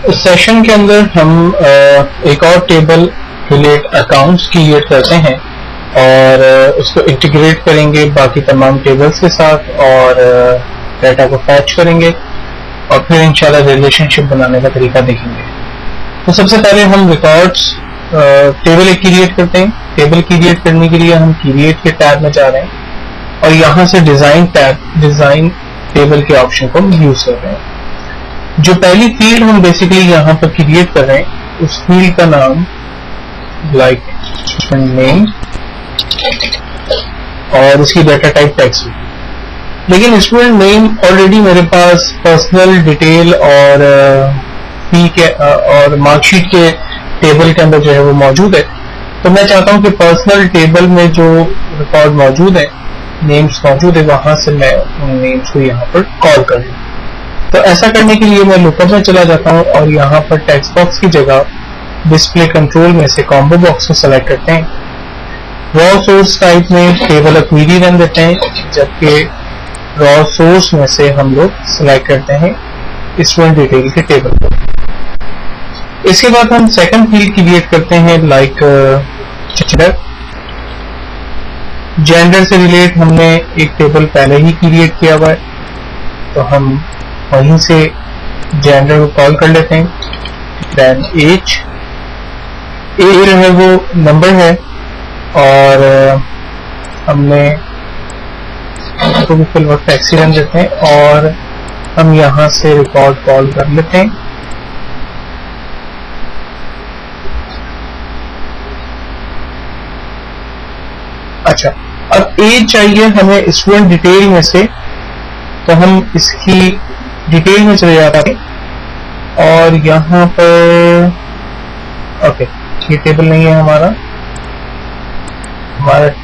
इस सेशन के अंदर हम एक और टेबल रिलेट अकाउंट्स क्रिएट करते हैं और उसको इंटीग्रेट करेंगे बाकी तमाम टेबल्स के साथ और डाटा को फैच करेंगे और फिर इंशाल्लाह रिलेशनशिप बनाने का तरीका देखेंगे। तो सबसे पहले हम रिकॉर्ड्स टेबल एक क्रिएट करते हैं। टेबल क्रिएट करने के लिए हम क्रिएट के टैब में जा रहे हैं और यहाँ से डिजाइन टेबल के ऑप्शन को यूज कर रहे हैं। जो पहली फील्ड हम बेसिकली यहाँ पर क्रिएट कर रहे हैं उस फील्ड का नाम लाइक नेम और उसकी डाटा टाइप टेक्स्ट। लेकिन स्टूडेंट नेम ऑलरेडी मेरे पास पर्सनल डिटेल और फी के और मार्कशीट के टेबल के अंदर जो है वो मौजूद है। तो मैं चाहता हूं कि पर्सनल टेबल में जो रिकॉर्ड मौजूद है, नेम्स मौजूद है, वहां से मैं उन नेम्स को यहाँ पर कॉल कर लूँ। तो ऐसा करने के लिए मैं लुकअप में चला जाता हूँ और यहाँ पर टेक्स्ट बॉक्स की जगह डिस्प्ले कंट्रोल में से कॉम्बो बॉक्स को सेलेक्ट करते हैं। रॉ सोर्स टाइप में टेबल क्वेरी रन देते हैं, जबकि रॉ सोर्स में से हम लोग सेलेक्ट करते हैं स्टूडेंट डिटेल के टेबल को। इसके बाद हम सेकंड फील्ड क्रिएट करते हैं लाइक जेंडर से रिलेट हमने एक टेबल पहले ही क्रिएट किया हुआ है, तो हम वहीं से जेंडर को कॉल कर लेते हैं। देन एज जो है वो नंबर है और हमने तो भी फिल वक्त एक्सीडेंट देते हैं और हम यहाँ से रिकॉर्ड कॉल कर लेते हैं। अच्छा, अब एज चाहिए हमें स्टूडेंट डिटेल में से, तो हम इसकी डिटेल में चले जाते हैं और यहाँ पर ओके, ये टेबल नहीं है हमारा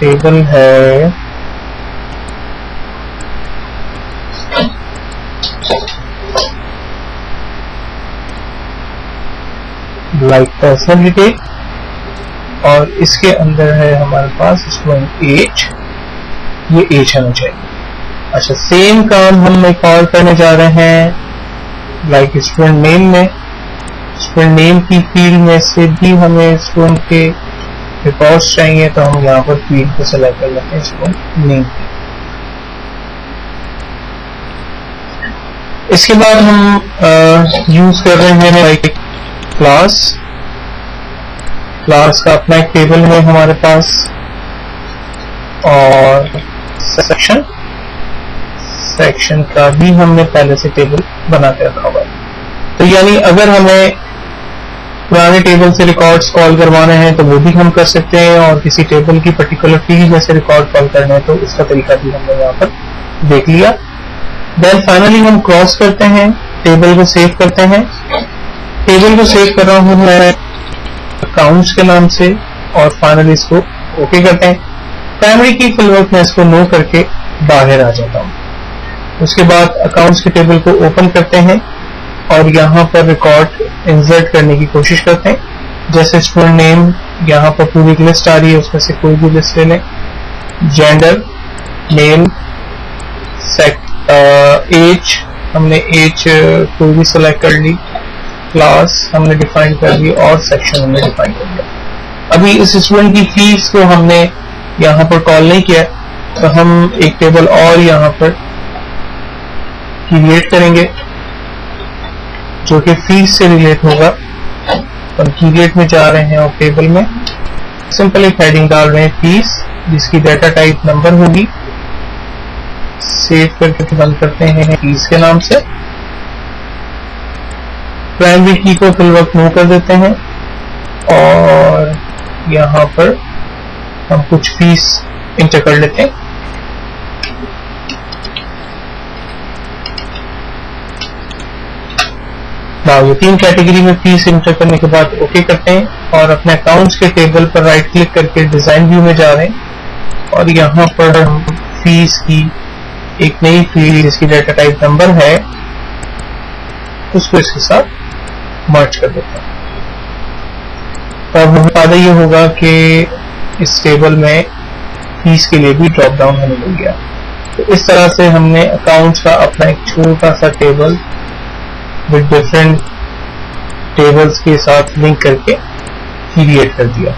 टेबल है लाइक पर्सनल डिटेल और इसके अंदर है हमारे पास स्टूडेंट एज, ये एज होना चाहिए। अच्छा, सेम काम हम कॉल करने जा रहे हैं लाइक स्टूडेंट नेम में। स्टूडेंट नेम की फील्ड में से भी हमें स्टूडेंट के रिकॉर्ड्स चाहिए, तो हम यहाँ पर फील्ड को सेलेक्ट कर लेते हैं स्टूडेंट नेम। इसके बाद हम यूज कर रहे हैं लाइक क्लास का अपना एक टेबल है हमारे पास और सेक्शन का भी हमने पहले से टेबल बना के रखा हुआ है। तो यानी अगर हमें पुराने टेबल से रिकॉर्ड्स कॉल करवाने हैं तो वो भी हम कर सकते हैं और किसी टेबल की पर्टिकुलर फील्ड में से रिकॉर्ड कॉल करना है तो उसका तरीका भी हमने यहाँ पर देख लिया। देन फाइनली हम क्रॉस करते हैं, टेबल को सेव करते हैं। टेबल को सेव कर रहा हूँ मैं अकाउंट्स के नाम से और फाइनली इसको ओके करते हैं। प्राइमरी की फिल वर्क में इसको नो करके बाहर आ जाता हूँ। उसके बाद अकाउंट्स के टेबल को ओपन करते हैं और यहाँ पर रिकॉर्ड इंसर्ट करने की कोशिश करते हैं। जैसे स्टूडेंट नेम, यहाँ पर पूरी लिस्ट आ रही है, उसमें से कोई भी लिस्ट ले लें। जेंडर, मेल, एज, हमने एज कोई भी सिलेक्ट कर ली। क्लास हमने डिफाइन कर दी और सेक्शन हमने डिफाइन कर दिया। अभी इस स्टूडेंट की फीस को हमने यहाँ पर कॉल नहीं किया, तो हम एक टेबल और यहाँ पर क्रिएट करेंगे जो कि फीस से रिलेट होगा। हम क्रिएट में जा रहे हैं और टेबल में सिंपल एक हेडिंग डाल रहे हैं फीस, जिसकी डाटा टाइप नंबर होगी। सेव करके बंद करते हैं फीस के नाम से। प्राइमरी की को फिल वक्त नो कर देते हैं और यहाँ पर हम कुछ फीस इंटर कर लेते हैं। ये 3 कैटेगरी में फीस इंटर करने के बाद ओके करते हैं और अपने अकाउंट्स के टेबल पर राइट क्लिक करके डिजाइन व्यू में जा रहे हैं और यहाँ पर हम फीस की एक नई फील्ड जिसकी डाटा टाइप नंबर है उसको इसके साथ मर्ज कर देते हैं। तो अब हमें फायदा ये होगा कि इस टेबल में फीस के लिए भी ड्रॉप डाउन हमें मिल गया। तो इस तरह से हमने अकाउंट्स का अपना एक छोटा सा टेबल विद डिफरेंट टेबल्स के साथ लिंक करके क्रिएट कर दिया।